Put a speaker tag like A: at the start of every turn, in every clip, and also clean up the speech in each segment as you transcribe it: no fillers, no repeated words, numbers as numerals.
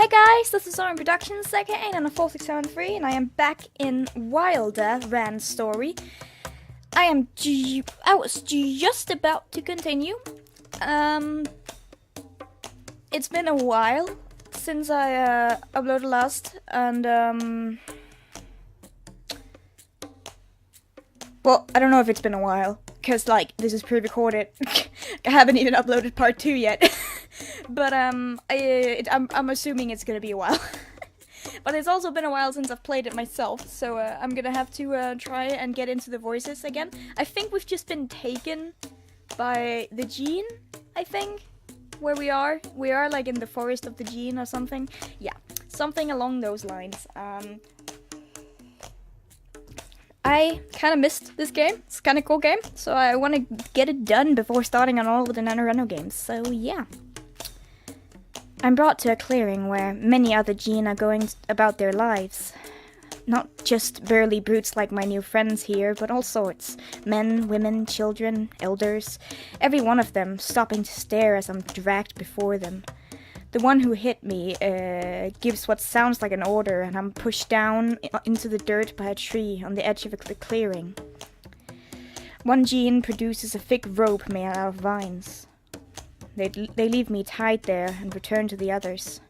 A: Hi guys, this is Oren Productions, aka on a 4673, and I am back in Wilder Rand's story. I was just about to continue. It's been a while since I uploaded last, and well, I don't know if it's been a while, because this is pre-recorded. I haven't even uploaded part 2 yet. But I'm assuming it's gonna be a while. But it's also been a while since I've played it myself, so I'm gonna have to try and get into the voices again. I think we've just been taken by the Gene, I think, where we are. We are like in the forest of the Gene or something. Yeah, something along those lines. I kind of missed this game. It's kind of cool game, so I want to get it done before starting on all of the NaNoWriMo games. So yeah. I'm brought to a clearing where many other Gene are going about their lives. Not just burly brutes like my new friends here, but all sorts. Men, women, children, elders. Every one of them stopping to stare as I'm dragged before them. The one who hit me gives what sounds like an order, and I'm pushed down into the dirt by a tree on the edge of the clearing. One Gene produces a thick rope made out of vines. They leave me tied there and return to the others.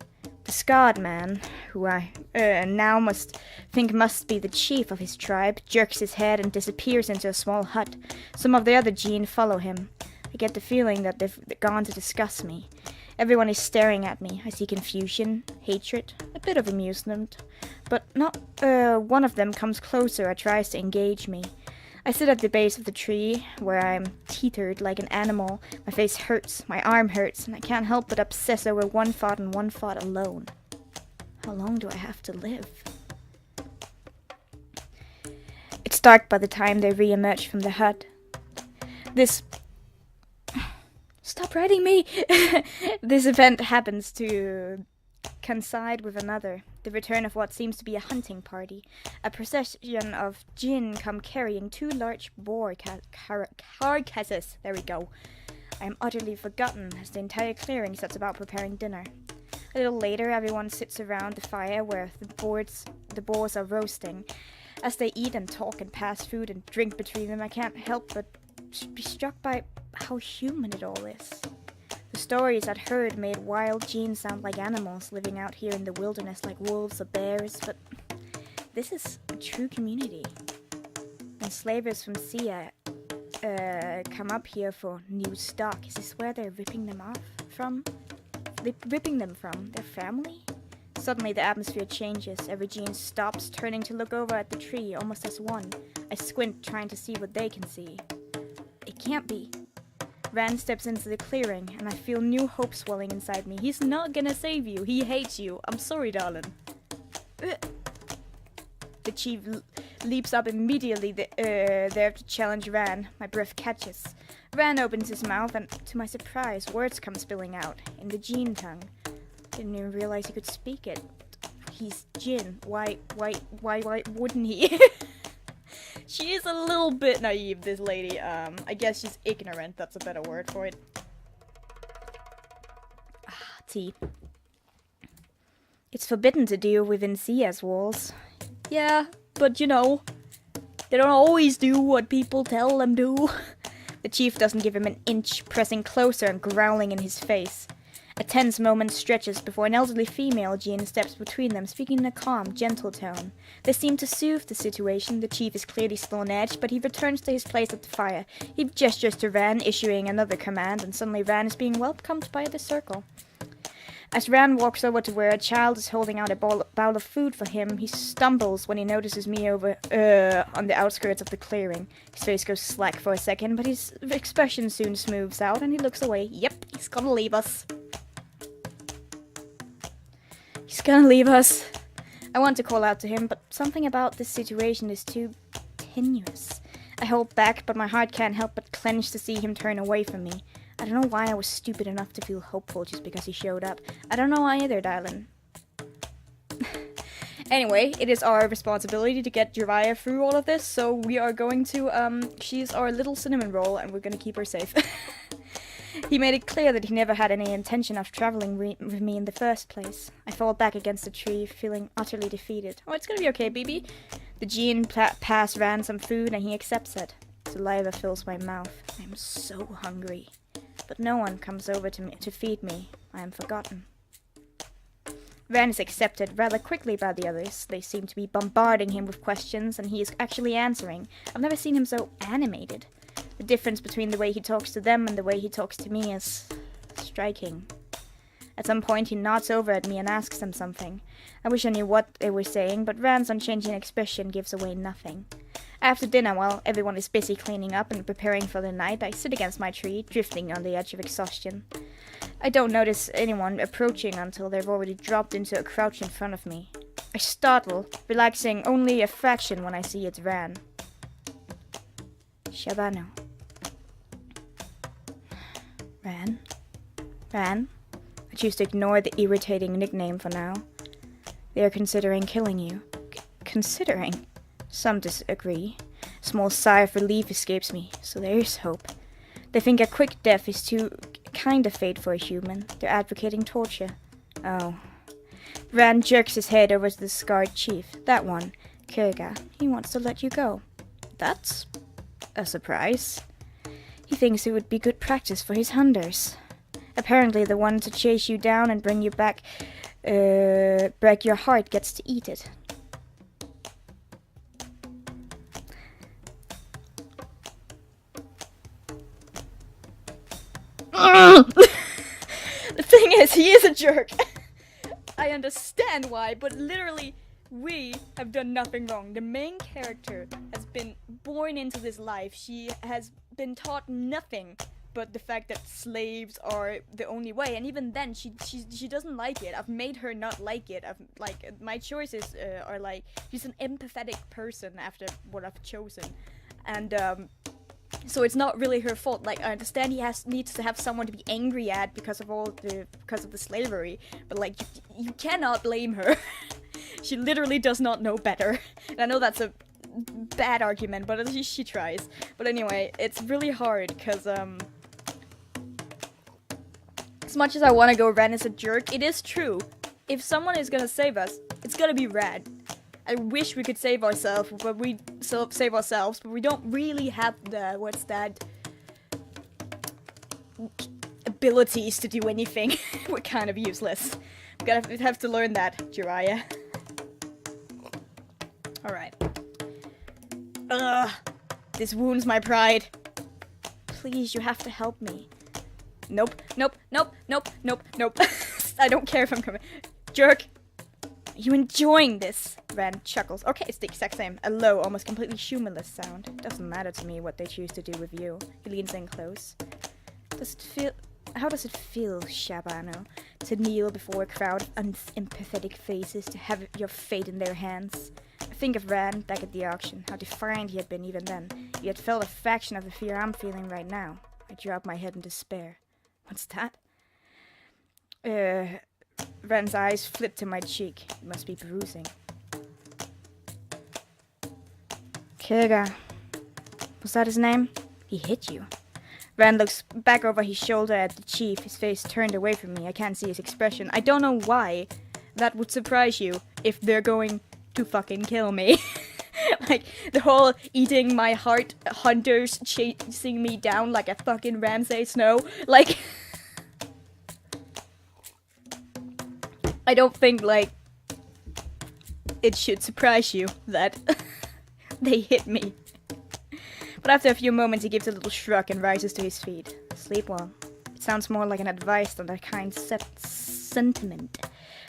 A: The scarred man, who I now must be the chief of his tribe, jerks his head and disappears into a small hut. Some of the other Gene follow him. I get the feeling that they've gone to discuss me. Everyone is staring at me. I see confusion, hatred, a bit of amusement. But not one of them comes closer or tries to engage me. I sit at the base of the tree, where I'm teetered like an animal. My face hurts, my arm hurts, and I can't help but obsess over one thought and one thought alone. How long do I have to live? It's dark by the time they re-emerge from the hut. Stop writing me! This event happens to coincide with another, the return of what seems to be a hunting party. A procession of Jinn come carrying 2 large boar carcasses. There we go. I am utterly forgotten as the entire clearing sets about preparing dinner. A little later, everyone sits around the fire where the boars are roasting. As they eat and talk and pass food and drink between them, I can't help but be struck by how human it all is. The stories I'd heard made wild Genes sound like animals living out here in the wilderness like wolves or bears, but this is a true community. When slavers from Sia come up here for new stock, is this where they're ripping them from? Their family? Suddenly the atmosphere changes. Every Gene stops, turning to look over at the tree, almost as one. I squint, trying to see what they can see. It can't be. Rand steps into the clearing, and I feel new hope swelling inside me. He's not gonna save you. He hates you. I'm sorry, darling. The chief leaps up immediately there to challenge Ran. My breath catches. Ran opens his mouth, and to my surprise, words come spilling out, in the Gene tongue. Didn't even realize he could speak it. He's Jin. Why wouldn't he? She is a little bit naive, this lady. I guess she's ignorant, that's a better word for it. Tea. It's forbidden to deal within Sia's walls. Yeah, but you know, they don't always do what people tell them to. The chief doesn't give him an inch, pressing closer and growling in his face. A tense moment stretches before an elderly female Gene steps between them, speaking in a calm, gentle tone. They seem to soothe the situation. The chief is clearly still on edge, but he returns to his place at the fire. He gestures to Ran, issuing another command, and suddenly Ran is being welcomed by the circle. As Ran walks over to where a child is holding out a bowl of food for him, he stumbles when he notices me over on the outskirts of the clearing. His face goes slack for a second, but his expression soon smooths out, and he looks away. Yep, he's gonna leave us. He's gonna leave us. I want to call out to him, but something about this situation is too tenuous. I hold back, but my heart can't help but clench to see him turn away from me. I don't know why I was stupid enough to feel hopeful just because he showed up. I don't know why either, darling. Anyway, it is our responsibility to get Uriah through all of this, so we are going to, she's our little cinnamon roll, and we're gonna keep her safe. He made it clear that he never had any intention of traveling with me in the first place. I fall back against the tree, feeling utterly defeated. Oh, it's gonna be okay, baby. The Jean pass Ran some food, and he accepts it. Saliva fills my mouth. I am so hungry. But no one comes over to me to feed me. I am forgotten. Ran is accepted rather quickly by the others. They seem to be bombarding him with questions, and he is actually answering. I've never seen him so animated. The difference between the way he talks to them and the way he talks to me is striking. At some point, he nods over at me and asks them something. I wish I knew what they were saying, but Rand's unchanging expression gives away nothing. After dinner, while everyone is busy cleaning up and preparing for the night, I sit against my tree, drifting on the edge of exhaustion. I don't notice anyone approaching until they've already dropped into a crouch in front of me. I startle, relaxing only a fraction when I see it's Ran. Shabano. Ran? Ran? I choose to ignore the irritating nickname for now. They are considering killing you. Considering? Some disagree. A small sigh of relief escapes me, so there is hope. They think a quick death is too kind a fate for a human. They're advocating torture. Oh. Ran jerks his head over to the scarred chief. That one, Kirga. He wants to let you go. That's a surprise. He thinks it would be good practice for his hunters. Apparently the one to chase you down and bring you back, break your heart gets to eat it. The thing is, he is a jerk. I understand why, but literally, we have done nothing wrong. The main character has been born into this life. She has been taught nothing but the fact that slaves are the only way, and even then, she doesn't like it. I've made her not like it. My choices are like, she's an empathetic person after what I've chosen, and so it's not really her fault. Like, I understand he needs to have someone to be angry at because of the slavery, but like, you cannot blame her. She literally does not know better. And I know that's a bad argument, but at least she tries. But anyway, it's really hard because as much as I want to go Ren is a jerk, it is true. If someone is gonna save us, it's gonna be Ren. I wish we could save ourselves, but we don't really have the, abilities to do anything. We're kind of useless. We have to learn that, Jiraiya. Alright. Ugh. This wounds my pride. Please, you have to help me. Nope. I don't care if I'm coming. Jerk. Are you enjoying this? Ran chuckles. Okay, it's the exact same. A low, almost completely humorless sound. Doesn't matter to me what they choose to do with you. He leans in close. How does it feel, Shabano, to kneel before a crowd of unempathetic faces, to have your fate in their hands? I think of Ran back at the auction, how defiant he had been even then. He had felt a fraction of the fear I'm feeling right now. I drop my head in despair. What's that? Ran's eyes flipped to my cheek. It must be bruising. Kirga. Was that his name? He hit you. Ran looks back over his shoulder at the chief, his face turned away from me. I can't see his expression. I don't know why that would surprise you if they're going to fucking kill me. Like, the whole eating my heart hunters chasing me down like a fucking Ramsay Snow. Like, I don't think, like, it should surprise you that they hit me. But after a few moments, he gives a little shrug and rises to his feet. Sleep well. It sounds more like an advice than a kind sentiment.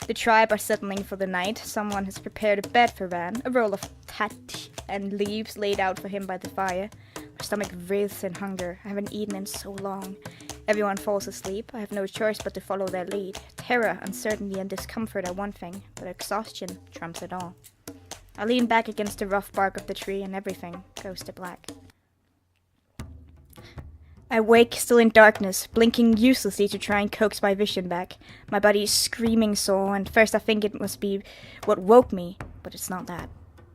A: The tribe are settling for the night. Someone has prepared a bed for Ran, a roll of thatch and leaves laid out for him by the fire. My stomach writhes in hunger. I haven't eaten in so long. Everyone falls asleep. I have no choice but to follow their lead. Terror, uncertainty, and discomfort are one thing, but exhaustion trumps it all. I lean back against the rough bark of the tree and everything goes to black. I wake, still in darkness, blinking uselessly to try and coax my vision back. My body is screaming sore, and first I think it must be what woke me, but it's not that.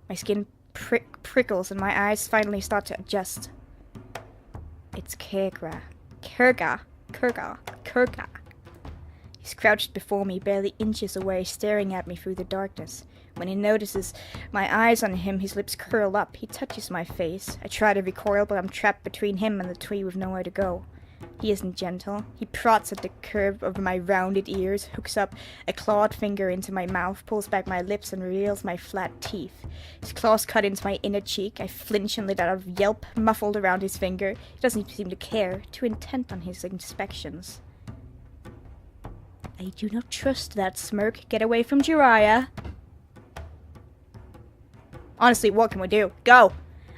A: My skin prickles and my eyes finally start to adjust. It's Kirga. Kurga. He's crouched before me, barely inches away, staring at me through the darkness. When he notices my eyes on him, his lips curl up. He touches my face. I try to recoil, but I'm trapped between him and the tree with nowhere to go. He isn't gentle. He prods at the curve of my rounded ears, hooks up a clawed finger into my mouth, pulls back my lips, and reveals my flat teeth. His claws cut into my inner cheek. I flinch and let out a yelp, muffled around his finger. He doesn't seem to care, too intent on his inspections. I do not trust that smirk. Get away from Jiraiya. Honestly, what can we do? Go!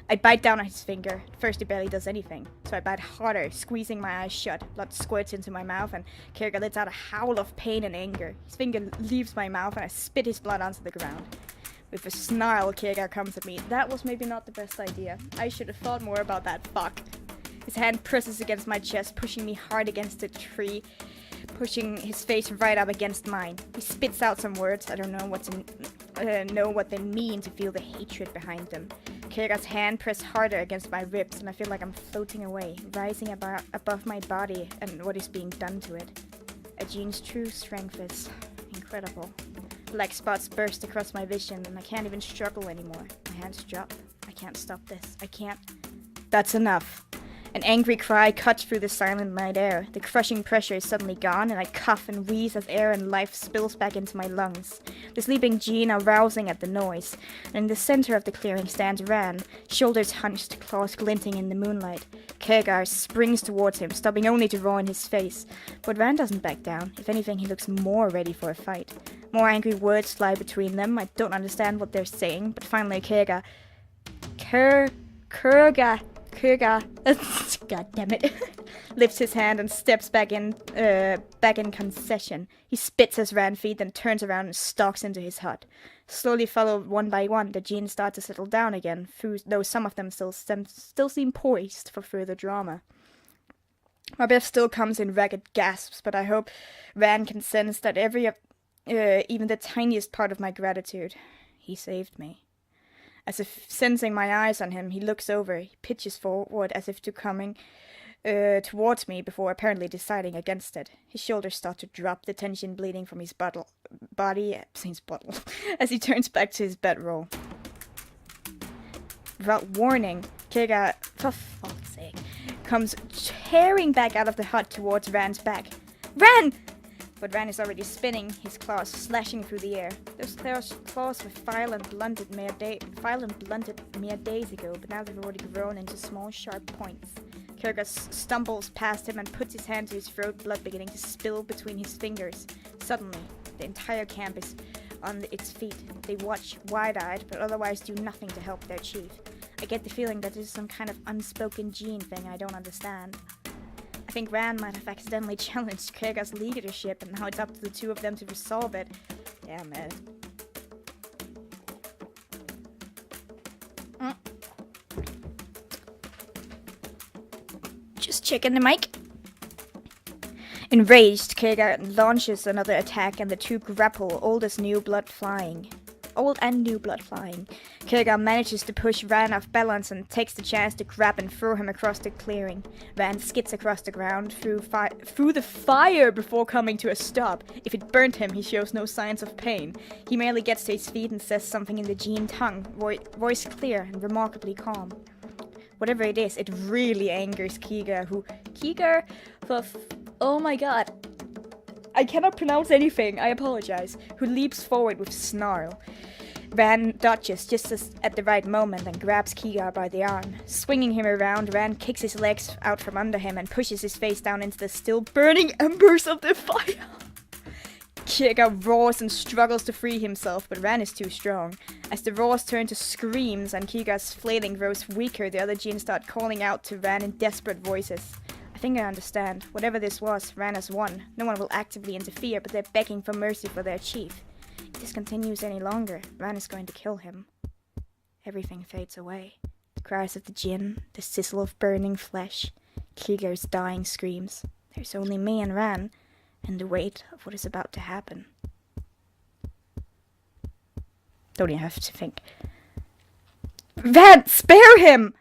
A: I bite down on his finger. At first, it barely does anything, so I bite harder, squeezing my eyes shut. Blood squirts into my mouth, and Kurga lets out a howl of pain and anger. His finger leaves my mouth, and I spit his blood onto the ground. With a snarl, Kurga comes at me. That was maybe not the best idea. I should have thought more about that. Fuck. His hand presses against my chest, pushing me hard against the tree, pushing his face right up against mine. He spits out some words. I don't know what they mean to feel the hatred behind them. Kurga's hand pressed harder against my ribs, and I feel like I'm floating away, rising above my body and what is being done to it. A gene's true strength is incredible. Black spots burst across my vision, and I can't even struggle anymore. My hands drop. I can't stop this. I can't. That's enough. An angry cry cuts through the silent night air. The crushing pressure is suddenly gone, and I cough and wheeze as air and life spills back into my lungs. The sleeping Jean are rousing at the noise, and in the center of the clearing stands Ran, shoulders hunched, claws glinting in the moonlight. Kurga springs towards him, stopping only to roar in his face. But Ran doesn't back down. If anything, he looks more ready for a fight. More angry words fly between them. I don't understand what they're saying, but finally Kurga, God damn it, lifts his hand and steps back in concession. He spits as Ran feet, then turns around and stalks into his hut. Slowly followed one by one, the genes start to settle down again, though some of them still seem poised for further drama. My breath still comes in ragged gasps, but I hope Ran can sense that even the tiniest part of my gratitude. He saved me. As if sensing my eyes on him, he looks over. He pitches forward as if coming towards me before apparently deciding against it. His shoulders start to drop, the tension bleeding from his body as he turns back to his bedroll. Without warning, Kurga, for fuck's sake, comes tearing back out of the hut towards Ran's back. Ran! But Ran is already spinning, his claws slashing through the air. Those claws were violent blunted mere days ago, but now they've already grown into small, sharp points. Kurga stumbles past him and puts his hand to his throat, blood beginning to spill between his fingers. Suddenly, the entire camp is on its feet. They watch, wide-eyed, but otherwise do nothing to help their chief. I get the feeling that this is some kind of unspoken gene thing I don't understand. I think Ran might have accidentally challenged Kurga's leadership, and now it's up to the two of them to resolve it. Yeah, man. Just checking the mic. Enraged, Kurga launches another attack, and the two grapple, old and new blood flying. Kurga manages to push Ran off balance and takes the chance to grab and throw him across the clearing. Ran skids across the ground through the fire before coming to a stop. If it burnt him, he shows no signs of pain. He merely gets to his feet and says something in the Gene tongue, voice clear and remarkably calm. Whatever it is, it really angers Kiga, oh my god. I cannot pronounce anything, I apologize. Who leaps forward with snarl. Ran dodges just at the right moment and grabs Kiga by the arm. Swinging him around, Ran kicks his legs out from under him and pushes his face down into the still burning embers of the fire. Kiga roars and struggles to free himself, but Ran is too strong. As the roars turn to screams and Kiga's flailing grows weaker, the other genes start calling out to Ran in desperate voices. I think I understand. Whatever this was, Ran has won. No one will actively interfere, but they're begging for mercy for their chief. If this continues any longer, Ran is going to kill him. Everything fades away. The cries of the Jinn, the sizzle of burning flesh, Kiga's dying screams. There's only me and Ran, and the weight of what is about to happen. Don't even have to think. Ran, spare him!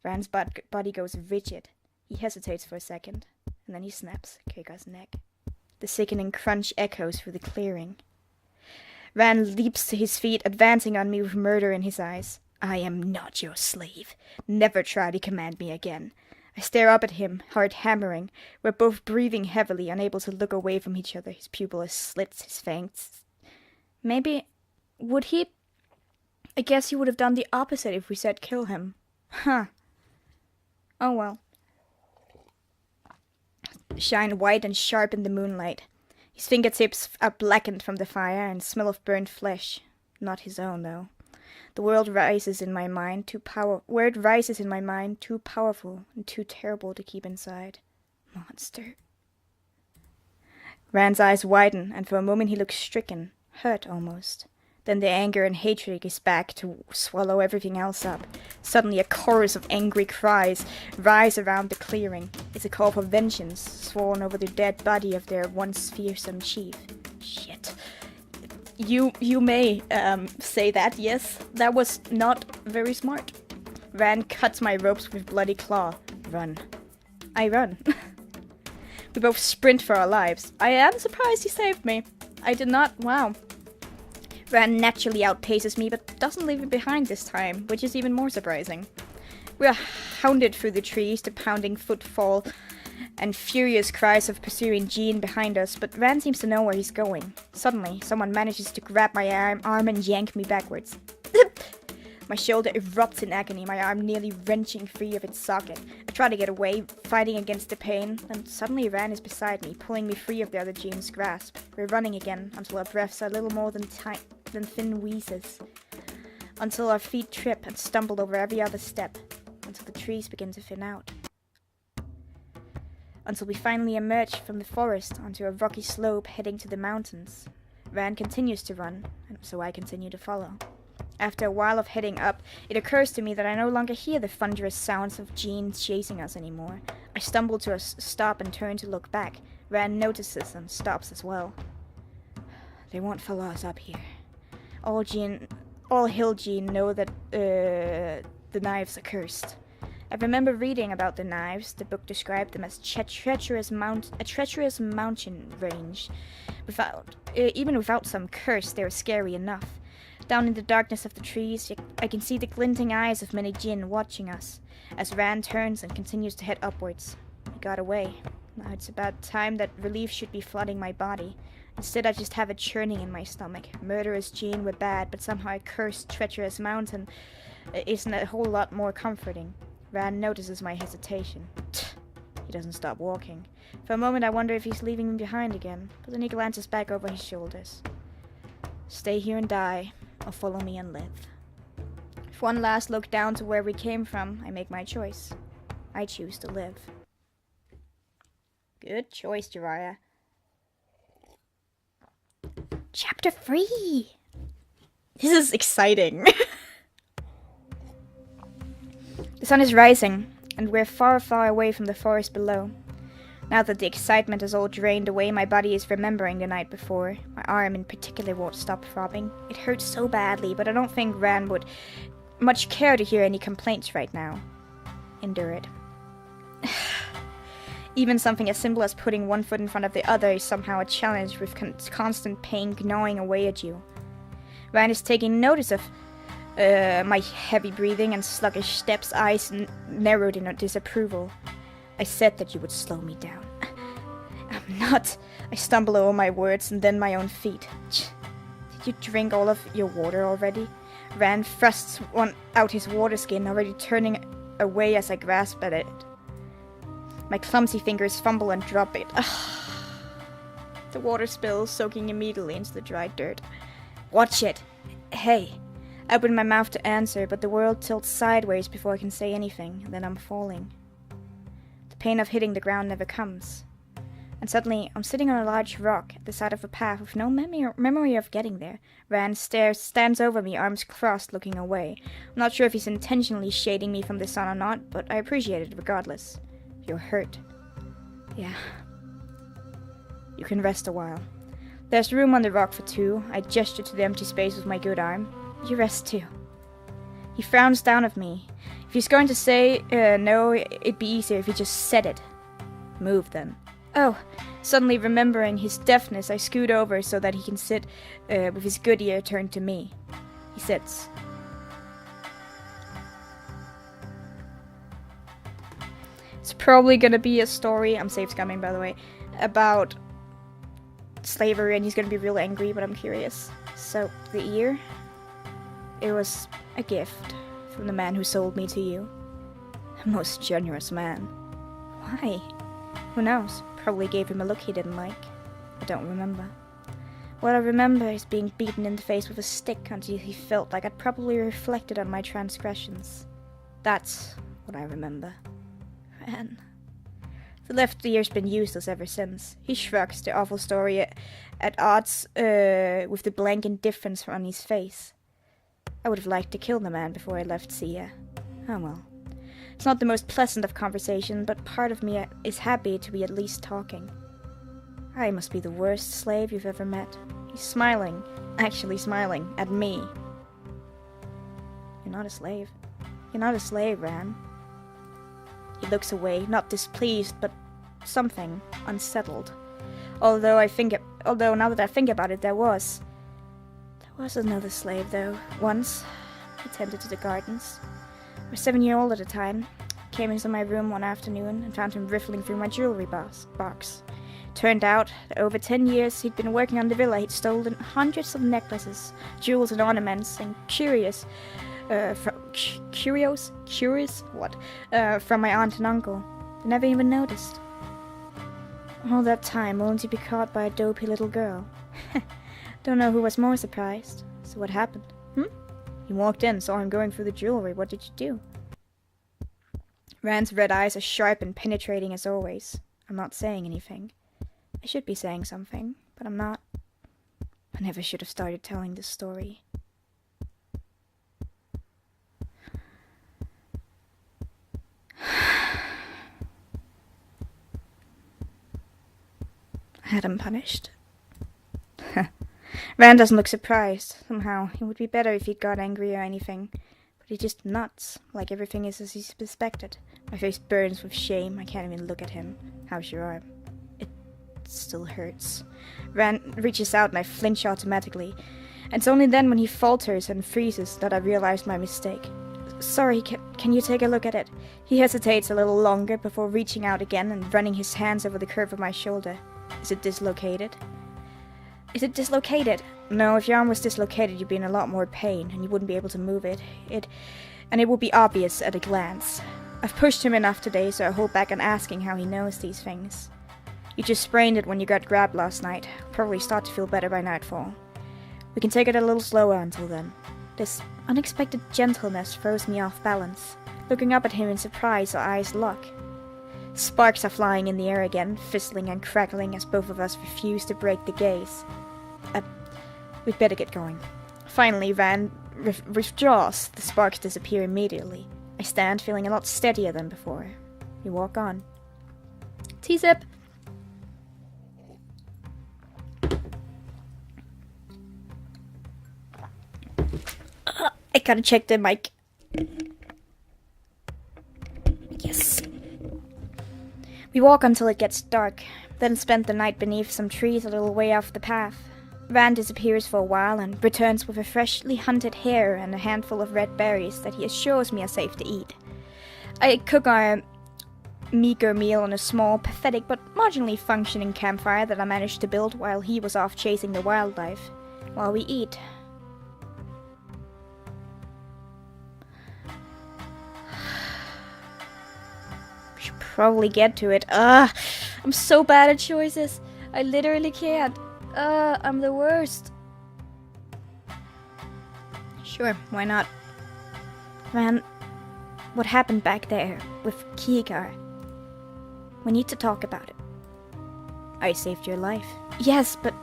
A: Ran's body goes rigid. He hesitates for a second. and then he snaps Keika's neck. The sickening crunch echoes through the clearing. Ran leaps to his feet, advancing on me with murder in his eyes. I am not your slave. Never try to command me again. I stare up at him, heart hammering. We're both breathing heavily, unable to look away from each other. His pupil slits, his fangs. Maybe... would he? I guess he would have done the opposite if we said kill him. Huh. Oh well. Shine white and sharp in the moonlight. His fingertips are blackened from the fire and smell of burnt flesh. Not his own, though. The world rises in my mind, too powerful and too terrible to keep inside. Monster. Rand's eyes widen, and for a moment he looks stricken, hurt almost. Then the anger and hatred is back to swallow everything else up. Suddenly a chorus of angry cries rise around the clearing. It's a call for vengeance, sworn over the dead body of their once fearsome chief. Shit. You may say that, yes. That was not very smart. Rand cuts my ropes with bloody claw. Run. I run. We both sprint for our lives. I am surprised he saved me. I did not... wow. Rand naturally outpaces me, but doesn't leave me behind this time, which is even more surprising. We are hounded through the trees, the pounding footfall and furious cries of pursuing Jean behind us, but Rand seems to know where he's going. Suddenly, someone manages to grab my arm and yank me backwards. My shoulder erupts in agony, my arm nearly wrenching free of its socket. I try to get away, fighting against the pain, and suddenly Rand is beside me, pulling me free of the other Jean's grasp. We're running again, until our breaths are little more than thin wheezes. Until our feet trip and stumble over every other step. Until the trees begin to thin out. Until we finally emerge from the forest onto a rocky slope heading to the mountains. Rand continues to run, and so I continue to follow. After a while of heading up, it occurs to me that I no longer hear the thunderous sounds of Jean chasing us anymore. I stumble to a stop and turn to look back. Rand notices and stops as well. They won't follow us up here. All Hill Jean know that the knives are cursed. I remember reading about the knives. The book described them as a treacherous mountain range. Even without some curse, they were scary enough. Down in the darkness of the trees, I can see the glinting eyes of many Jinn watching us, as Rand turns and continues to head upwards. He got away. Now it's about time that relief should be flooding my body. Instead, I just have a churning in my stomach. Murderous Jinn were bad, but somehow a cursed, treacherous mountain isn't a whole lot more comforting. Rand notices my hesitation. He doesn't stop walking. For a moment, I wonder if he's leaving me behind again, but then he glances back over his shoulders. Stay here and die, or follow me and live. With one last look down to where we came from, I make my choice. I choose to live. Good choice, Jiraiya. Chapter 3! This is exciting. The sun is rising, and we're far, far away from the forest below. Now that the excitement has all drained away, my body is remembering the night before. My arm in particular won't stop throbbing. It hurts so badly, but I don't think Rand would much care to hear any complaints right now. Endure it. Even something as simple as putting one foot in front of the other is somehow a challenge with constant pain gnawing away at you. Rand is taking notice of my heavy breathing and sluggish steps, eyes narrowed in disapproval. I said that you would slow me down. I'm not. I stumble over my words and then my own feet. Did you drink all of your water already? Rand thrusts out his water skin, already turning away as I grasp at it. My clumsy fingers fumble and drop it. The water spills, soaking immediately into the dry dirt. Watch it. Hey. I open my mouth to answer, but the world tilts sideways before I can say anything, and then I'm falling. The pain of hitting the ground never comes. And suddenly, I'm sitting on a large rock at the side of a path with no memory of getting there. Rand stands over me, arms crossed, looking away. I'm not sure if he's intentionally shading me from the sun or not, but I appreciate it regardless. You're hurt. Yeah. You can rest a while. There's room on the rock for two. I gesture to the empty space with my good arm. You rest too. He frowns down at me. If he's going to say no, it'd be easier if he just said it. Move, then. Oh, suddenly remembering his deafness, I scoot over so that he can sit with his good ear turned to me. He sits. It's probably gonna be a story, I'm safe scumming by the way, about slavery, and he's gonna be real angry, but I'm curious. So, the ear? It was a gift from the man who sold me to you. A most generous man. Why? Who knows? Probably gave him a look he didn't like. I don't remember. What I remember is being beaten in the face with a stick until he felt like I'd probably reflected on my transgressions. That's what I remember. Man. The left ear's been useless ever since. He shrugs, the awful story at odds with the blank indifference on his face. I would have liked to kill the man before I left Sia. Oh well. It's not the most pleasant of conversation, but part of me is happy to be at least talking. I must be the worst slave you've ever met. He's smiling, actually smiling, at me. You're not a slave. You're not a slave, Ran. He looks away, not displeased, but something unsettled. Although now that I think about it, there was another slave, though. Once, he tended to the gardens. I was 7-year-old at the time. Came into my room one afternoon and found him riffling through my jewelry box. Turned out that over 10 years he'd been working on the villa. He'd stolen hundreds of necklaces, jewels and ornaments, and from my aunt and uncle. I never even noticed. All that time only to be caught by a dopey little girl. Don't know who was more surprised. So what happened? You walked in, saw him going through the jewelry. What did you do? Rand's red eyes are sharp and penetrating as always. I'm not saying anything. I should be saying something, but I'm not. I never should have started telling this story. I had him punished. Rand doesn't look surprised. Somehow, it would be better if he'd got angry or anything. But he's just nuts, like everything is as he's suspected. My face burns with shame. I can't even look at him. How's your arm? It still hurts. Rand reaches out and I flinch automatically. And it's only then when he falters and freezes that I realize my mistake. Sorry, can you take a look at it? He hesitates a little longer before reaching out again and running his hands over the curve of my shoulder. Is it dislocated? Is it dislocated? No, if your arm was dislocated, you'd be in a lot more pain, and you wouldn't be able to move it. It would be obvious at a glance. I've pushed him enough today, so I hold back on asking how he knows these things. You just sprained it when you got grabbed last night. Probably start to feel better by nightfall. We can take it a little slower until then. This unexpected gentleness throws me off balance. Looking up at him in surprise, our eyes lock. Sparks are flying in the air again, fizzling and crackling as both of us refuse to break the gaze. We'd better get going. Finally, Van withdraws. The sparks disappear immediately. I stand, feeling a lot steadier than before. We walk on. T-zip! I gotta check the mic. Yes. We walk until it gets dark, then spend the night beneath some trees a little way off the path. Van disappears for a while and returns with a freshly hunted hare and a handful of red berries that he assures me are safe to eat. I cook our meager meal on a small, pathetic but marginally functioning campfire that I managed to build while he was off chasing the wildlife. While we eat. We should probably get to it. I'm so bad at choices. I literally can't. I'm the worst. Sure, why not? Man, what happened back there with Kigar? We need to talk about it. I saved your life. Yes, but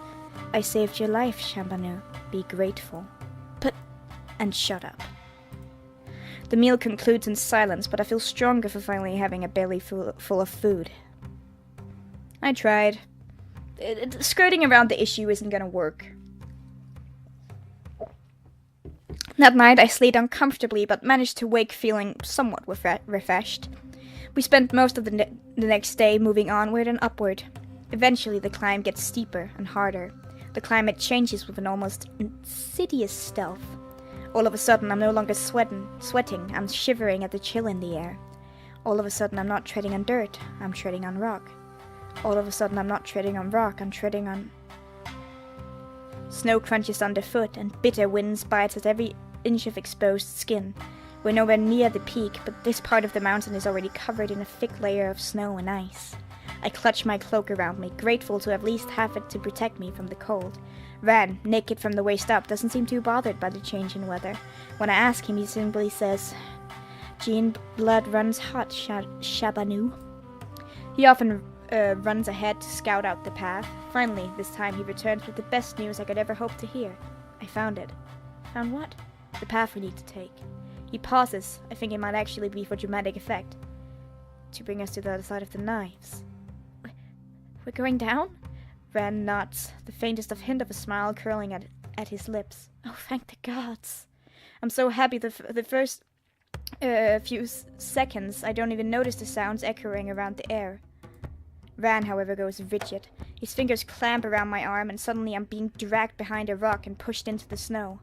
A: I saved your life, Champanu. Be grateful. And shut up. The meal concludes in silence, but I feel stronger for finally having a belly full of food. I tried. Skirting around the issue isn't gonna work. That night I slept uncomfortably, but managed to wake feeling somewhat refreshed. We spent most of the The next day, moving onward and upward. Eventually, the climb gets steeper and harder. The climate changes with an almost insidious stealth. All of a sudden, I'm no longer sweating. I'm shivering at the chill in the air. All of a sudden, I'm not treading on dirt. I'm treading on rock. All of a sudden, I'm not treading on rock. I'm treading on... Snow crunches underfoot, and bitter winds bites at every inch of exposed skin. We're nowhere near the peak, but this part of the mountain is already covered in a thick layer of snow and ice. I clutch my cloak around me, grateful to at least have it to protect me from the cold. Ran, naked from the waist up, doesn't seem too bothered by the change in weather. When I ask him, he simply says, "Jean, blood runs hot, Shabanu." He often runs ahead to scout out the path. Finally, this time he returns with the best news I could ever hope to hear. I found it. Found what? The path we need to take. He pauses. I think it might actually be for dramatic effect. To bring us to the other side of the knives. We're going down? Ran nods, the faintest of hint of a smile curling at his lips. Oh, thank the gods. I'm so happy the first few seconds I don't even notice the sounds echoing around the air. Ran, however, goes rigid. His fingers clamp around my arm, and suddenly I'm being dragged behind a rock and pushed into the snow.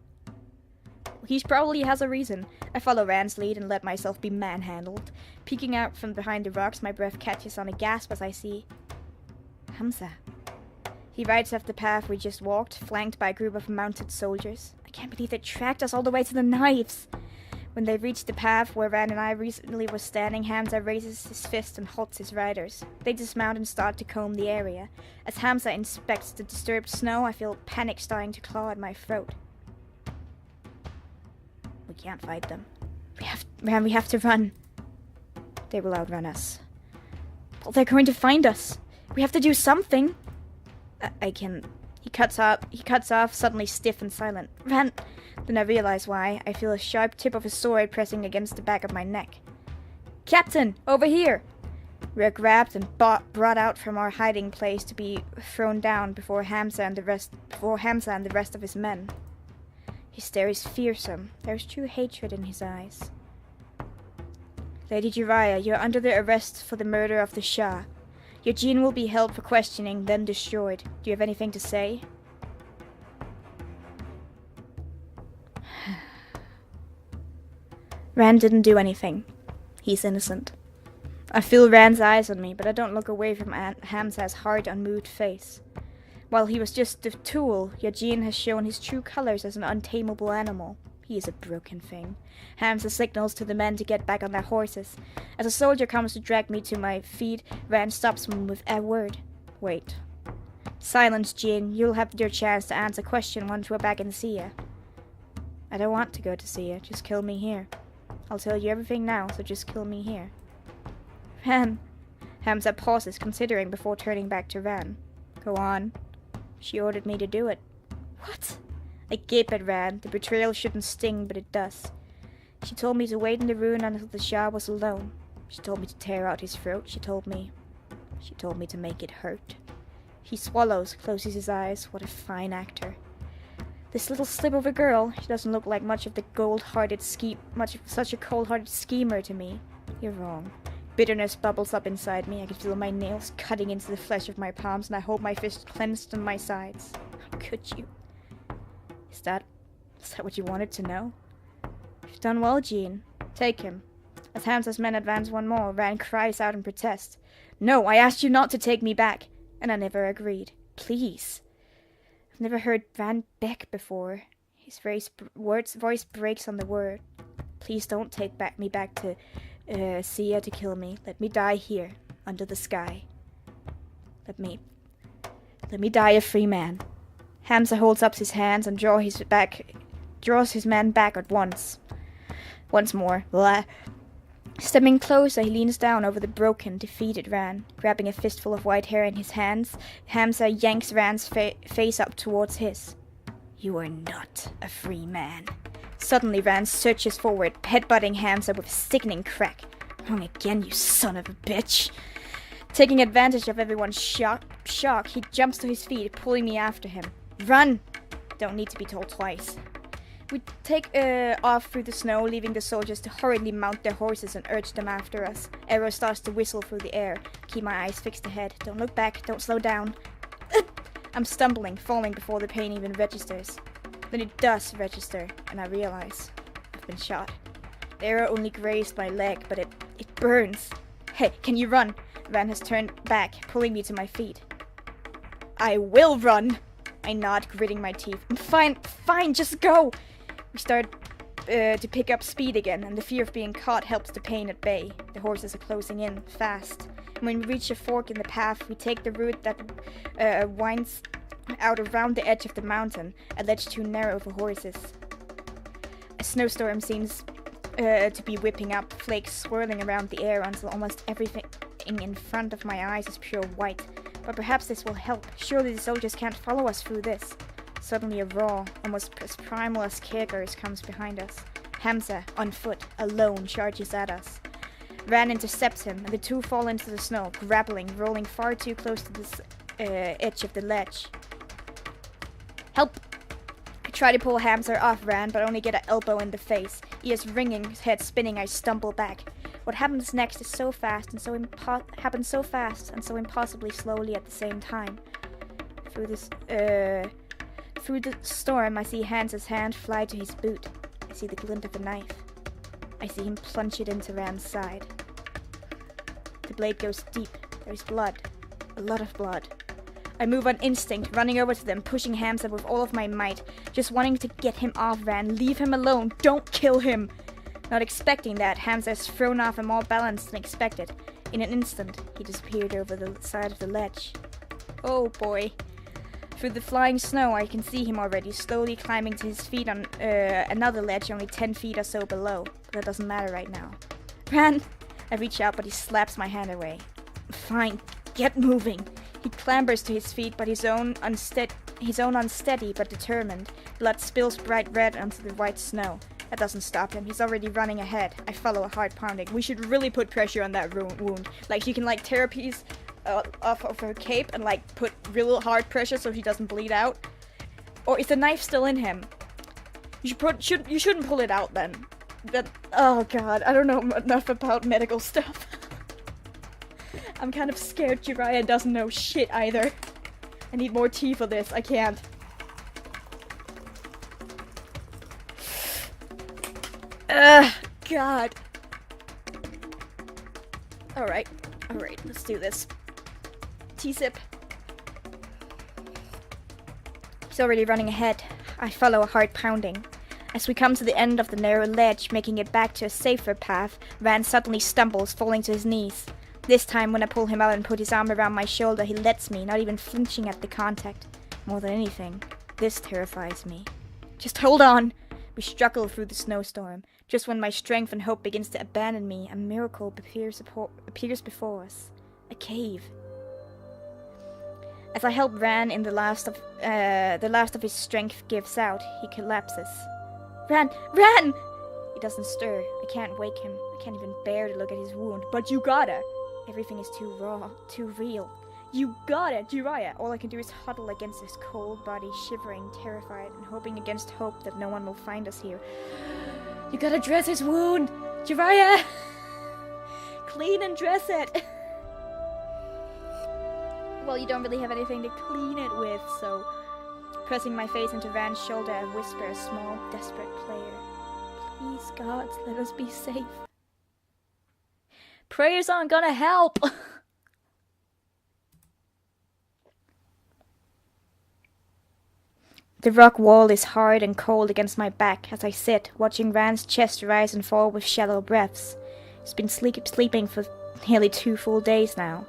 A: He probably has a reason. I follow Ran's lead and let myself be manhandled. Peeking out from behind the rocks, my breath catches on a gasp as I see Hamza. He rides off the path we just walked, flanked by a group of mounted soldiers. I can't believe they tracked us all the way to the knives. When they reach the path where Ran and I recently were standing, Hamza raises his fist and halts his riders. They dismount and start to comb the area. As Hamza inspects the disturbed snow, I feel panic starting to claw at my throat. We can't fight them. We have to run. They will outrun us. Well, they're going to find us. We have to do something. I can... He cuts off, suddenly stiff and silent. Ran... Then I realize why. I feel a sharp tip of a sword pressing against the back of my neck. Captain, over here! We're grabbed and brought out from our hiding place to be thrown down before Hamza and the rest of his men. His stare is fearsome. There is true hatred in his eyes. Lady Jiraiya, you are under the arrest for the murder of the Shah. Your Jean will be held for questioning, then destroyed. Do you have anything to say? Rand didn't do anything. He's innocent. I feel Rand's eyes on me, but I don't look away from Hamza's hard, unmoved face. While he was just a tool, Yajin has shown his true colors as an untamable animal. He is a broken thing. Hamza signals to the men to get back on their horses. As a soldier comes to drag me to my feet, Rand stops me with a word. Wait. Silence, Jin. You'll have your chance to answer question once we're back in Sia. I don't want to go to Sia. Just kill me here. I'll tell you everything now, so just kill me here. Ran. Hamza pauses, considering before turning back to Ran. Go on. She ordered me to do it. What? I gape at Ran. The betrayal shouldn't sting, but it does. She told me to wait in the ruin until the Shah was alone. She told me to tear out his throat. She told me to make it hurt. He swallows, closes his eyes. What a fine actor. This little slip of a girl, she doesn't look like much of such a cold-hearted schemer to me. You're wrong. Bitterness bubbles up inside me. I can feel my nails cutting into the flesh of my palms, and I hold my fist clenched on my sides. How could you? Is that what you wanted to know? You've done well, Jean. Take him. As Hamza's men advance one more, Ran cries out in protest. No, I asked you not to take me back. And I never agreed. Please. I've never heard Ran beg before. His voice breaks on the word. Please don't take me back to Sia to kill me. Let me die here, under the sky. Let me die a free man. Hamza holds up his hands and draws his men back at once. Once more. Blah. Stepping closer, he leans down over the broken, defeated Ran. Grabbing a fistful of white hair in his hands, Hamza yanks Ran's face up towards his. You are not a free man. Suddenly, Ran surges forward, headbutting Hamza with a sickening crack. Wrong again, you son of a bitch. Taking advantage of everyone's shock, he jumps to his feet, pulling me after him. Run! Don't need to be told twice. We take off through the snow, leaving the soldiers to hurriedly mount their horses and urge them after us. Arrow starts to whistle through the air. Keep my eyes fixed ahead. Don't look back. Don't slow down. I'm stumbling, falling before the pain even registers. Then it does register, and I realize I've been shot. The arrow only grazed my leg, but it burns. Hey, can you run? Van has turned back, pulling me to my feet. I will run! I nod, gritting my teeth. Fine, just go! We start to pick up speed again, and the fear of being caught helps the pain at bay. The horses are closing in, fast. And when we reach a fork in the path, we take the route that winds out around the edge of the mountain, a ledge too narrow for horses. A snowstorm seems to be whipping up, flakes swirling around the air until almost everything in front of my eyes is pure white. But perhaps this will help. Surely the soldiers can't follow us through this. Suddenly a raw, almost as primal as caregivers comes behind us. Hamza, on foot, alone, charges at us. Ran intercepts him, and the two fall into the snow, grappling, rolling far too close to the edge of the ledge. Help! I try to pull Hamza off Ran, but only get an elbow in the face. Ears ringing, his head spinning, I stumble back. What happens next is so fast and so impossibly slowly at the same time. Through the storm, I see Hans's hand fly to his boot. I see the glint of a knife. I see him plunge it into Ran's side. The blade goes deep. There's blood. A lot of blood. I move on instinct, running over to them, pushing Hamza with all of my might, just wanting to get him off Ran. Leave him alone. Don't kill him. Not expecting that, Hamza is thrown off and more balanced than expected. In an instant, he disappeared over the side of the ledge. Oh boy. Through the flying snow, I can see him already, slowly climbing to his feet on another ledge only 10 feet or so below. But that doesn't matter right now. Ran! I reach out, but he slaps my hand away. Fine, get moving. He clambers to his feet, but his own unsteady but determined. Blood spills bright red onto the white snow. That doesn't stop him. He's already running ahead. I follow a heart pounding. We should really put pressure on that wound. Like, she can, like, tear a piece off of her cape and, like, put real hard pressure so he doesn't bleed out. Or is the knife still in him? You shouldn't pull it out then. Oh god, I don't know enough about medical stuff. I'm kind of scared Jiraiya doesn't know shit either. I need more tea for this. I can't. God. Alright, let's do this. Tea sip. He's already running ahead. I follow a heart pounding. As we come to the end of the narrow ledge, making it back to a safer path, Ran suddenly stumbles, falling to his knees. This time, when I pull him out and put his arm around my shoulder, he lets me, not even flinching at the contact. More than anything, this terrifies me. Just hold on! We struggle through the snowstorm. Just when my strength and hope begins to abandon me, a miracle appears before us. A cave. As I help Ran in the last of his strength gives out, he collapses. Ran! Ran! He doesn't stir. I can't wake him. I can't even bear to look at his wound. But you gotta! Everything is too raw, too real. You gotta, Jiraiya! All I can do is huddle against his cold body, shivering, terrified, and hoping against hope that no one will find us here. You gotta dress his wound! Jiraiya! Clean and dress it! Well, you don't really have anything to clean it with, so... Pressing my face into Ran's shoulder, I whisper a small, desperate prayer. Please, gods, let us be safe. Prayers aren't gonna help! The rock wall is hard and cold against my back as I sit, watching Ran's chest rise and fall with shallow breaths. He's been sleeping for nearly 2 full days now.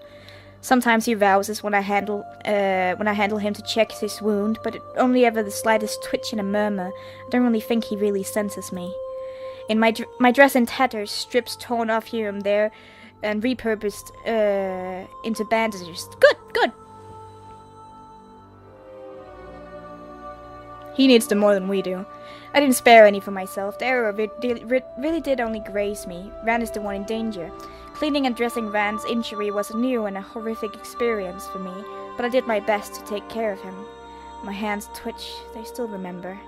A: Sometimes he rouses when I handle him to check his wound, but only ever the slightest twitch and a murmur. I don't really think he really senses me. In my dress in tatters, strips torn off here and there, and repurposed into bandages. Good! He needs them more than we do. I didn't spare any for myself. The arrow really did only graze me. Ran is the one in danger. Cleaning and dressing Ran's injury was a new and a horrific experience for me, but I did my best to take care of him. My hands twitch. They still remember.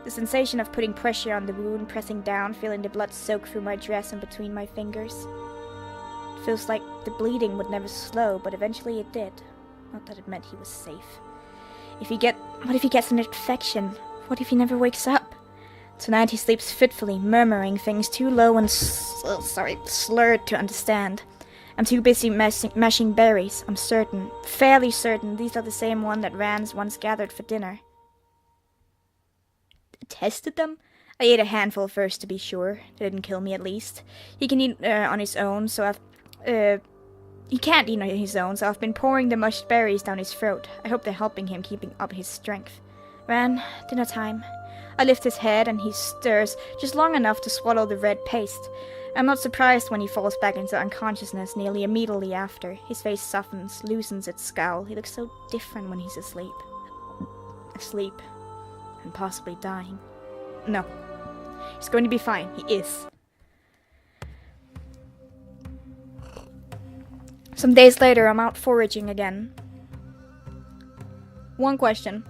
A: The sensation of putting pressure on the wound, pressing down, feeling the blood soak through my dress and between my fingers. It feels like the bleeding would never slow, but eventually it did. Not that it meant he was safe. What if he gets an infection? What if he never wakes up? Tonight he sleeps fitfully, murmuring things too low and slurred to understand. I'm too busy mashing berries. I'm certain, fairly certain, these are the same one that Rand once gathered for dinner. Tested them? I ate a handful first to be sure. They didn't kill me, at least. He can eat on his own, so he can't eat on his own, so I've been pouring the mushed berries down his throat. I hope they're helping him keeping up his strength. Ran, dinner time. I lift his head and he stirs just long enough to swallow the red paste. I'm not surprised when he falls back into unconsciousness nearly immediately after. His face softens, loosens its scowl. He looks so different when he's asleep. Asleep. And possibly dying. No. He's going to be fine. He is. Some days later, I'm out foraging again. One question.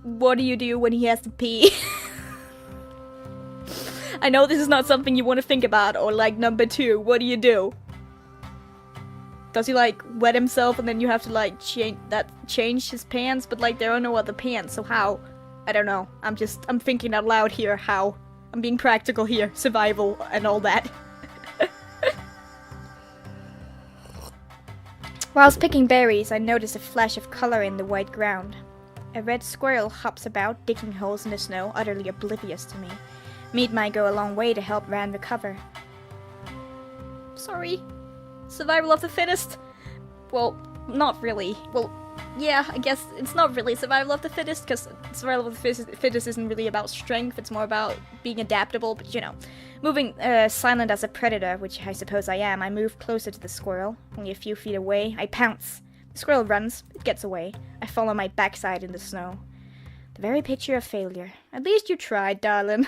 A: What do you do when he has to pee? I know this is not something you want to think about, or like number 2, what do you do? Does he like wet himself and then you have to like change his pants, but like there are no other pants, so how? I don't know. I'm thinking out loud here, how? I'm being practical here, survival and all that. Whilst picking berries, I noticed a flash of color in the white ground. A red squirrel hops about, digging holes in the snow, utterly oblivious to me. Meat might go a long way to help Rand recover. Sorry. Survival of the fittest? Well, not really. Well, yeah, I guess it's not really survival of the fittest, because survival of the fittest isn't really about strength, it's more about being adaptable, but you know. Moving silent as a predator, which I suppose I am, I move closer to the squirrel. Only a few feet away, I pounce. The squirrel runs, it gets away. I follow my backside in the snow. The very picture of failure. At least you tried, darling.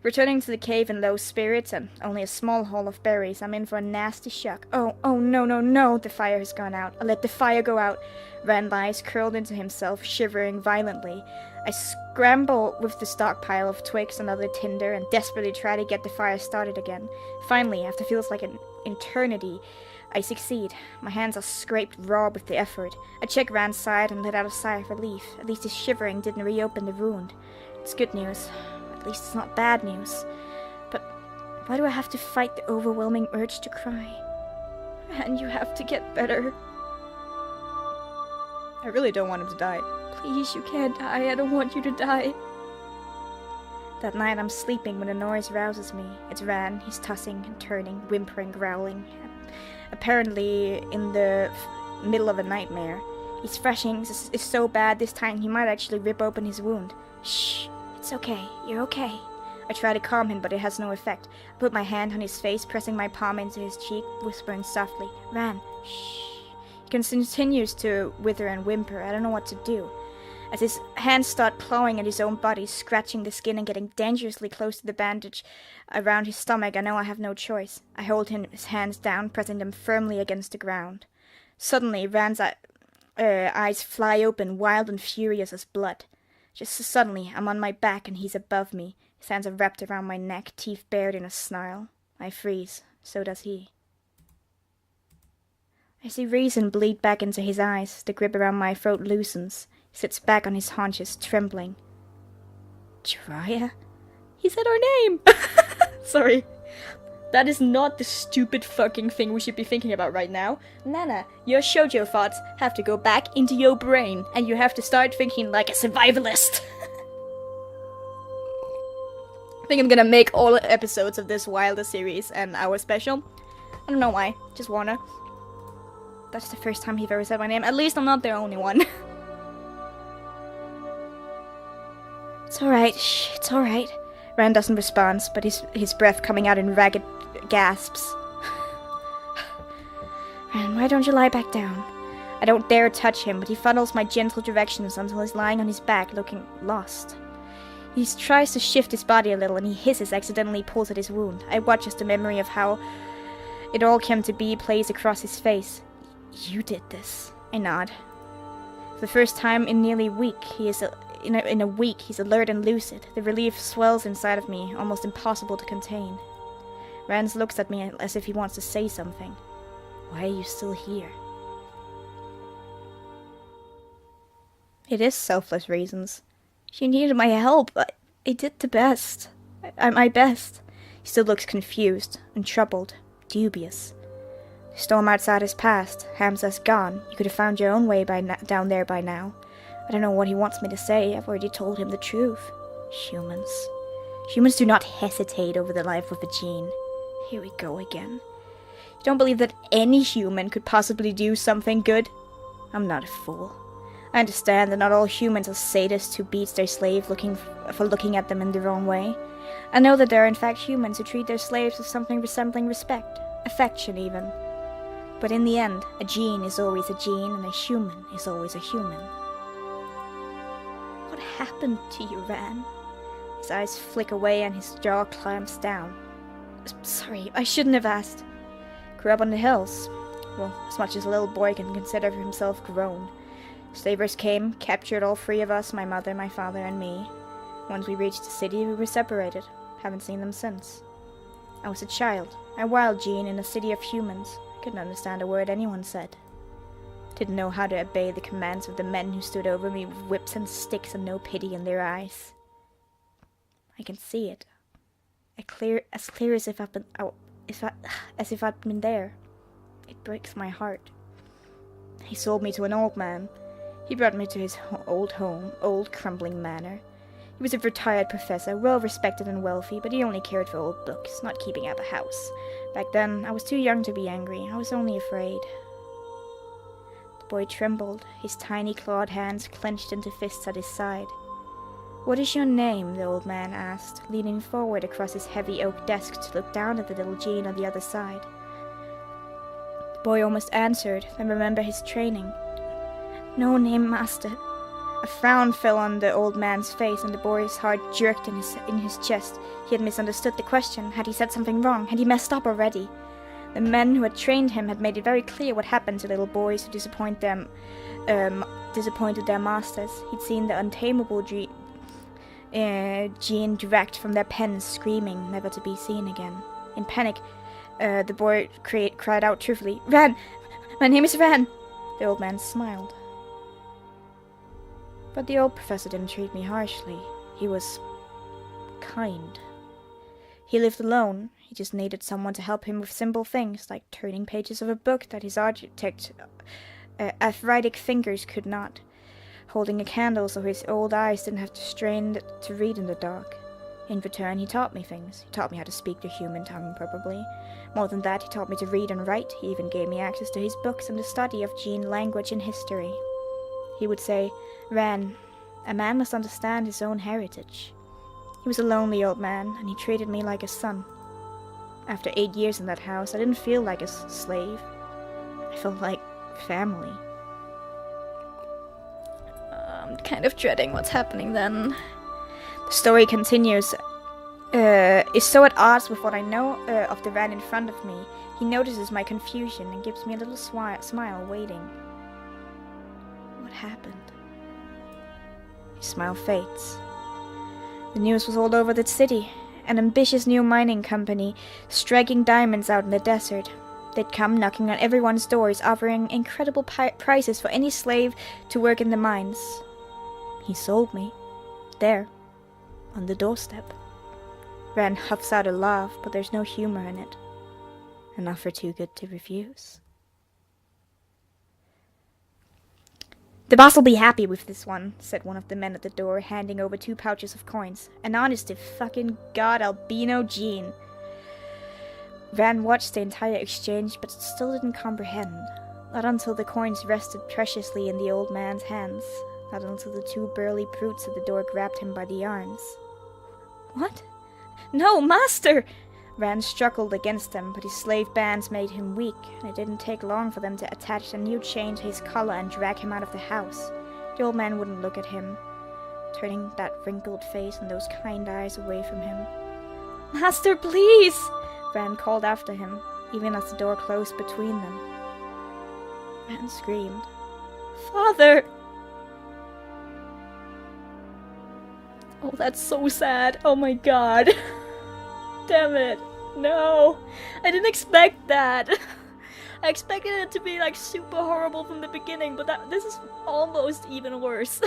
A: Returning to the cave in low spirits and only a small haul of berries, I'm in for a nasty shock. Oh, no, the fire has gone out. I let the fire go out. Rand lies curled into himself, shivering violently. I scramble with the stockpile of twigs and other tinder and desperately try to get the fire started again. Finally, after feels like an eternity, I succeed. My hands are scraped raw with the effort. I check Rand's side and let out a sigh of relief. At least his shivering didn't reopen the wound. It's good news. At least it's not bad news. But why do I have to fight the overwhelming urge to cry? And you have to get better. I really don't want him to die. Please, you can't die. I don't want you to die. That night I'm sleeping when a noise rouses me. It's Rand. He's tossing and turning, whimpering, growling. Apparently in the middle of a nightmare. His thrashing is so bad this time he might actually rip open his wound. Shh. It's okay. You're okay. I try to calm him, but it has no effect. I put my hand on his face, pressing my palm into his cheek, whispering softly, Ran, shh. He continues to wither and whimper. I don't know what to do. As his hands start clawing at his own body, scratching the skin and getting dangerously close to the bandage around his stomach, I know I have no choice. I hold his hands down, pressing them firmly against the ground. Suddenly, Rand's eyes fly open, wild and furious as blood. Just suddenly, I'm on my back and he's above me. His hands are wrapped around my neck, teeth bared in a snarl. I freeze. So does he. I see reason bleed back into his eyes. The grip around my throat loosens. He sits back on his haunches, trembling. Jiraiya? He said our name! Sorry. That is not the stupid fucking thing we should be thinking about right now. Nana, your shoujo thoughts have to go back into your brain, and you have to start thinking like a survivalist. I think I'm gonna make all episodes of this Wilder series an hour special. I don't know why, just wanna. That's the first time he's ever said my name. At least I'm not the only one. It's alright, shh, it's alright. Rand doesn't respond, but his breath coming out in ragged gasps. Rand, why don't you lie back down? I don't dare touch him, but he funnels my gentle directions until he's lying on his back, looking lost. He tries to shift his body a little, and he hisses, accidentally pulls at his wound. I watch as the memory of how it all came to be plays across his face. You did this. I nod. For the first time in nearly a week, he is in a week, he's alert and lucid. The relief swells inside of me, almost impossible to contain. Rand looks at me as if he wants to say something. Why are you still here? It is selfless reasons. She needed my help. I did the best. My best. He still looks confused and troubled, dubious. The storm outside has passed. Hamza's gone. You could have found your own way down there by now. I don't know what he wants me to say. I've already told him the truth. Humans. Humans do not hesitate over the life of a gene. Here we go again. You don't believe that any human could possibly do something good? I'm not a fool. I understand that not all humans are sadists who beats their slave for looking at them in the wrong way. I know that there are in fact humans who treat their slaves with something resembling respect, affection even. But in the end, a gene is always a gene, and a human is always a human. What happened to you, Ran? His eyes flick away and his jaw clamps down. Sorry, I shouldn't have asked. Grew up on the hills. Well, as much as a little boy can consider himself grown. Slavers came, captured all three of us, my mother, my father, and me. Once we reached the city, we were separated. Haven't seen them since. I was a child, a wild gene in a city of humans. I couldn't understand a word anyone said. Didn't know how to obey the commands of the men who stood over me with whips and sticks and no pity in their eyes. I can see it. As clear as if I'd been there. It breaks my heart. He sold me to an old man. He brought me to his old home, old crumbling manor. He was a retired professor, well respected and wealthy, but he only cared for old books, not keeping out the house. Back then, I was too young to be angry. I was only afraid. The boy trembled, his tiny clawed hands clenched into fists at his side. What is your name? The old man asked, leaning forward across his heavy oak desk to look down at the little gene on the other side. The boy almost answered, then remembered his training. No name, master. A frown fell on the old man's face, and the boy's heart jerked in his chest. He had misunderstood the question. Had he said something wrong? Had he messed up already? The men who had trained him had made it very clear what happened to little boys who disappointed their masters. He'd seen the untamable gene dragged from their pens, screaming, never to be seen again. In panic, the boy cried out truthfully, "Ran! My name is Ran!" The old man smiled. But the old professor didn't treat me harshly. He was kind. He lived alone. He just needed someone to help him with simple things, like turning pages of a book that his arthritic fingers could not, holding a candle so his old eyes didn't have to strain to read in the dark. In return, he taught me things. He taught me how to speak the human tongue, probably. More than that, he taught me to read and write. He even gave me access to his books and the study of gene language and history. He would say, "Ran, a man must understand his own heritage." He was a lonely old man, and he treated me like a son. After 8 years in that house, I didn't feel like a slave. I felt like family. I'm kind of dreading what's happening then. The story continues. Is so at odds with what I know of the Ran in front of me. He notices my confusion and gives me a little smile, waiting. What happened? His smile fades. The news was all over the city. An ambitious new mining company striking diamonds out in the desert. They'd come knocking on everyone's doors, offering incredible prices for any slave to work in the mines. He sold me. There. On the doorstep. Ran huffs out a laugh, but there's no humor in it. An offer too good to refuse. "The boss will be happy with this one," said one of the men at the door, handing over 2 pouches of coins. "An honest-to-fucking God albino gene." Ran watched the entire exchange, but still didn't comprehend. Not until the coins rested preciously in the old man's hands. Not until the 2 burly brutes at the door grabbed him by the arms. "What? No, master!" Ran struggled against them, but his slave bands made him weak, and it didn't take long for them to attach a new chain to his collar and drag him out of the house. The old man wouldn't look at him, turning that wrinkled face and those kind eyes away from him. "Master, please!" Ran called after him, even as the door closed between them. Ran screamed, "Father!" Oh, that's so sad. Oh my god. Damn it. No. I didn't expect that. I expected it to be like super horrible from the beginning, but this is almost even worse.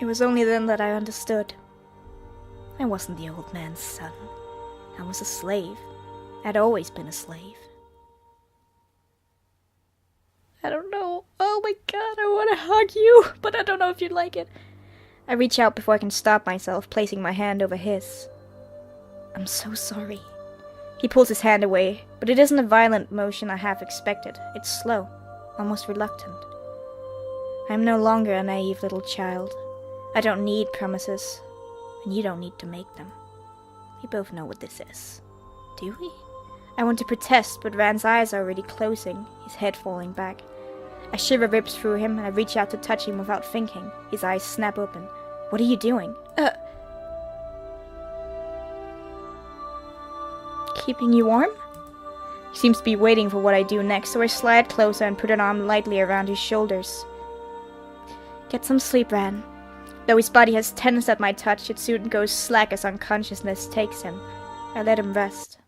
A: It was only then that I understood. I wasn't the old man's son. I was a slave. I'd always been a slave. I don't know. Oh my god, I want to hug you, but I don't know if you'd like it. I reach out before I can stop myself, placing my hand over his. I'm so sorry. He pulls his hand away, but it isn't a violent motion I half expected. It's slow, almost reluctant. I am no longer a naive little child. I don't need promises, and you don't need to make them. We both know what this is. Do we? I want to protest, but Rand's eyes are already closing, his head falling back. A shiver rips through him, and I reach out to touch him without thinking. His eyes snap open. What are you doing? Keeping you warm? He seems to be waiting for what I do next, so I slide closer and put an arm lightly around his shoulders. Get some sleep, Rand. Though his body has tensed at my touch, it soon goes slack as unconsciousness takes him. I let him rest.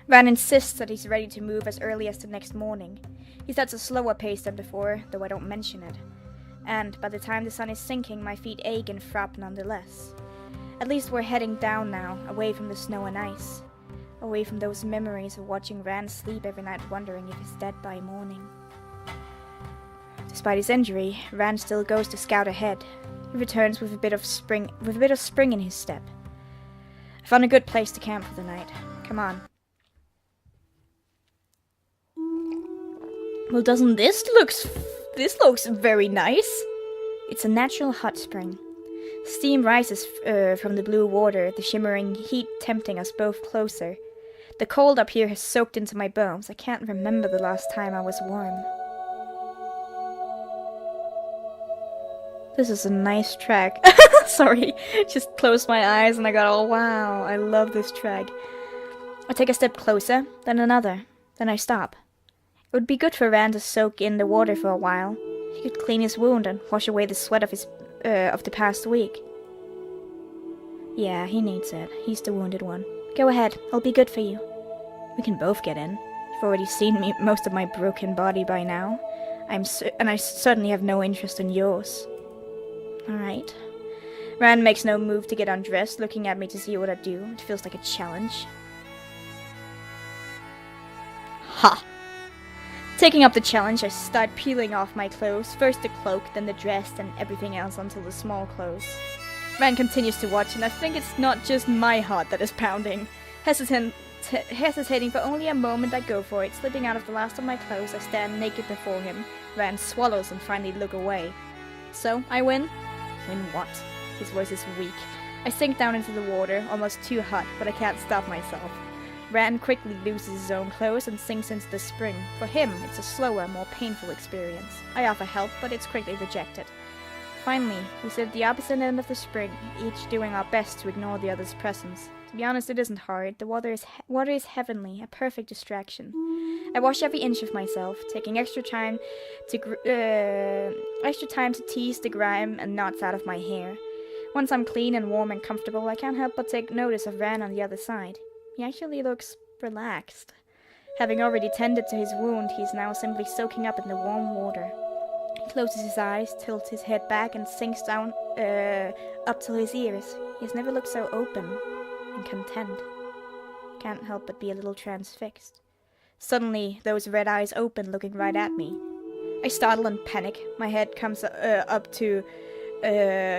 A: Rand insists that he's ready to move as early as the next morning. He sets a slower pace than before, though I don't mention it. And by the time the sun is sinking, my feet ache and throb nonetheless. At least we're heading down now, away from the snow and ice. Away from those memories of watching Rand sleep every night wondering if he's dead by morning. Despite his injury, Rand still goes to scout ahead. He returns with a bit of spring in his step. I found a good place to camp for the night. Come on. Well, doesn't this looks very nice? It's a natural hot spring. Steam rises from the blue water, the shimmering heat tempting us both closer. The cold up here has soaked into my bones. I can't remember the last time I was warm. This is a nice track. Sorry, just closed my eyes and I got all wow, I love this track. I take a step closer, then another, then I stop. It would be good for Rand to soak in the water for a while. He could clean his wound and wash away the sweat of the past week. Yeah, he needs it. He's the wounded one. Go ahead, I'll be good for you. We can both get in. You've already seen most of my broken body by now. And I certainly have no interest in yours. Alright. Rand makes no move to get undressed, looking at me to see what I do. It feels like a challenge. Ha! Taking up the challenge, I start peeling off my clothes, first the cloak, then the dress, then everything else until the small clothes. Rand continues to watch, and I think it's not just my heart that is pounding. Hesitating for only a moment, I go for it. Slipping out of the last of my clothes, I stand naked before him. Rand swallows and finally look away. So, I win? Win what? His voice is weak. I sink down into the water, almost too hot, but I can't stop myself. Rand quickly loses his own clothes and sinks into the spring. For him, it's a slower, more painful experience. I offer help, but it's quickly rejected. Finally, we sit at the opposite end of the spring, each doing our best to ignore the other's presence. To be honest, it isn't hard. The water is heavenly, a perfect distraction. I wash every inch of myself, taking extra time to tease the grime and knots out of my hair. Once I'm clean and warm and comfortable, I can't help but take notice of Rand on the other side. He actually looks relaxed. Having already tended to his wound, he's now simply soaking up in the warm water. He closes his eyes, tilts his head back, and sinks down up to his ears. He has never looked so open and content. Can't help but be a little transfixed. Suddenly, those red eyes open, looking right at me. I startle and panic. My head comes up to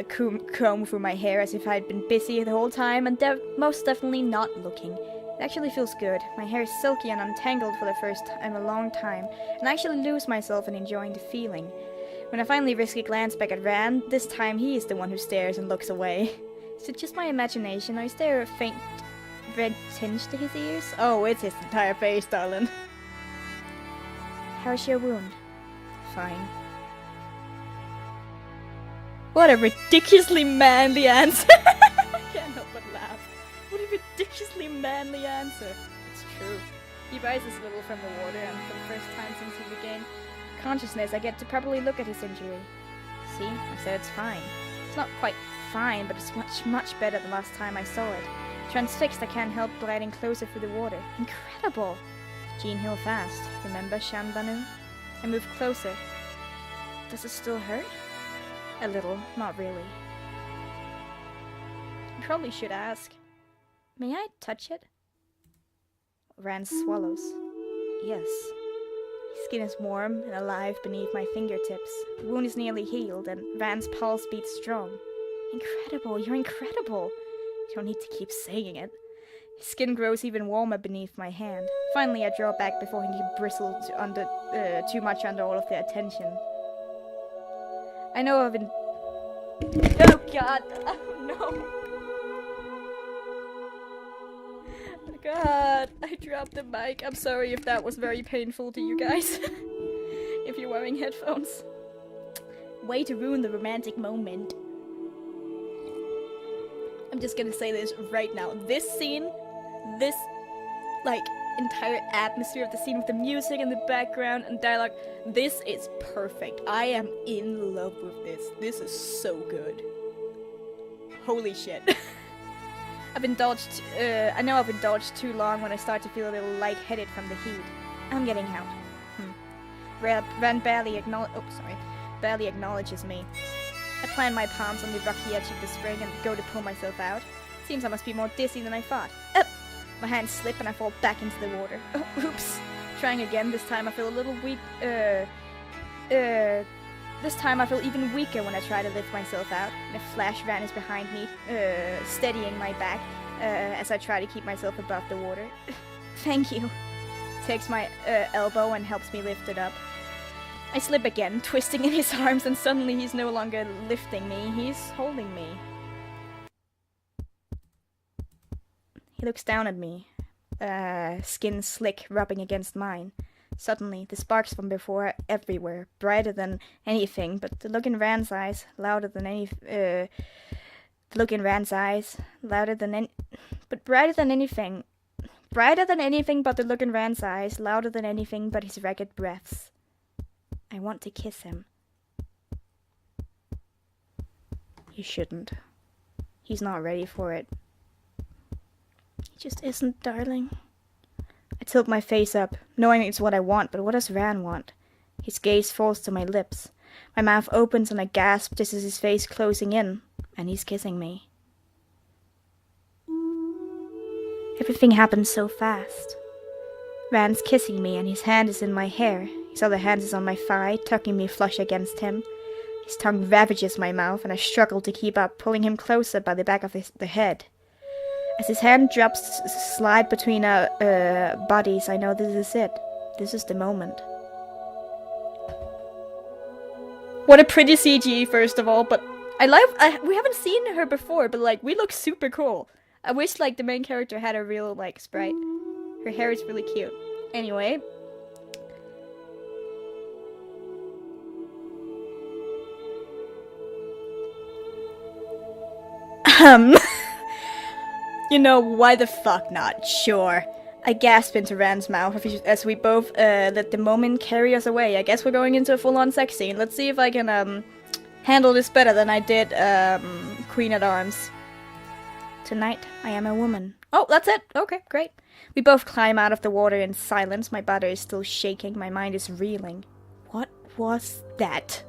A: comb through my hair as if I'd been busy the whole time, and most definitely not looking. It actually feels good. My hair is silky and untangled for the first time in a long time, and I actually lose myself in enjoying the feeling. When I finally risk a glance back at Rand, this time he is the one who stares and looks away. Is it just my imagination, or is there a faint red tinge to his ears? Oh, it's his entire face, darling. How's your wound? Fine. What a ridiculously manly answer! I can't help but laugh. What a ridiculously manly answer. It's true. He rises a little from the water, and for the first time since he regained consciousness, I get to properly look at his injury. See? I said it's fine. It's not quite fine, but it's much, much better than last time I saw it. Transfixed, I can't help gliding closer through the water. Incredible! Jean healed fast. Remember Shan Banu? I moved closer. Does it still hurt? A little, not really. I probably should ask. May I touch it? Rand swallows. Yes. His skin is warm and alive beneath my fingertips. The wound is nearly healed, and Rand's pulse beats strong. Incredible, you're incredible. You don't need to keep saying it. His skin grows even warmer beneath my hand. Finally, I draw back before he bristles too much under all of the attention. I know I've been... Oh god! Oh no! Oh god, I dropped the mic. I'm sorry if that was very painful to you guys. If you're wearing headphones. Way to ruin the romantic moment. I'm just gonna say this right now. This scene, this, like, entire atmosphere of the scene with the music in the background and dialogue, this is perfect. I am in love with this. This is so good. Holy shit. I know I've indulged too long when I start to feel a little lightheaded from the heat. I'm getting out. Rand barely acknowledges me. I plant my palms on the rocky edge of the spring and go to pull myself out. Seems I must be more dizzy than I thought. My hands slip and I fall back into the water. Oh, oops. Trying again, this time I feel a little weak, this time I feel even weaker when I try to lift myself out. And a flash Rand is behind me, steadying my back, as I try to keep myself above the water. Thank you. Takes my elbow and helps me lift it up. I slip again, twisting in his arms, and suddenly he's no longer lifting me, he's holding me. He looks down at me, skin slick, rubbing against mine. Suddenly, the sparks from before are everywhere, brighter than anything, but the look in Rand's eyes, louder than anything, but brighter than anything, but the look in Rand's eyes, louder than anything but his ragged breaths. I want to kiss him. You shouldn't. He's not ready for it. He just isn't, darling. I tilt my face up, knowing it's what I want, but what does Rand want? His gaze falls to my lips. My mouth opens and I gasp just as his face closing in, and he's kissing me. Everything happens so fast. Rand's kissing me and his hand is in my hair. His other hand is on my thigh, tucking me flush against him. His tongue ravages my mouth and I struggle to keep up, pulling him closer by the back of the head. As his hand drops to slide between our bodies, I know this is it. This is the moment. What a pretty CG, first of all, but we haven't seen her before, but like, we look super cool. I wish like the main character had a real like sprite. Her hair is really cute. Anyway. You know, why the fuck not? Sure. I gasp into Rand's mouth as we both let the moment carry us away. I guess we're going into a full-on sex scene. Let's see if I can handle this better than I did Queen at Arms. Tonight, I am a woman. Oh, that's it. Okay, great. We both climb out of the water in silence. My body is still shaking. My mind is reeling. What was that?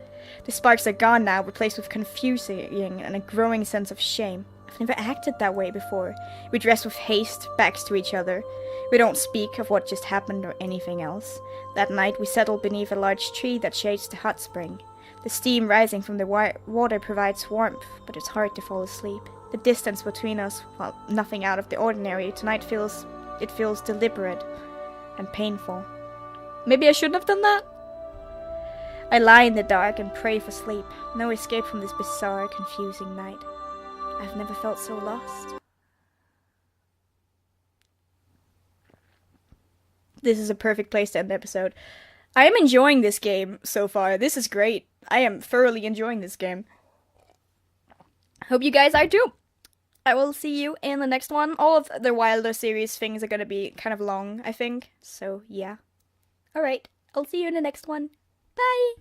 A: The sparks are gone now, replaced with confusing and a growing sense of shame. I've never acted that way before. We dress with haste, backs to each other. We don't speak of what just happened or anything else. That night, we settle beneath a large tree that shades the hot spring. The steam rising from the water provides warmth, but it's hard to fall asleep. The distance between us, well, nothing out of the ordinary. Tonight feels deliberate and painful. Maybe I shouldn't have done that? I lie in the dark and pray for sleep. No escape from this bizarre, confusing night. I've never felt so lost. This is a perfect place to end the episode. I am enjoying this game so far. This is great. I am thoroughly enjoying this game. Hope you guys are too. I will see you in the next one. All of the Wilder series things are gonna be kind of long, I think. So, yeah. Alright, I'll see you in the next one. Bye!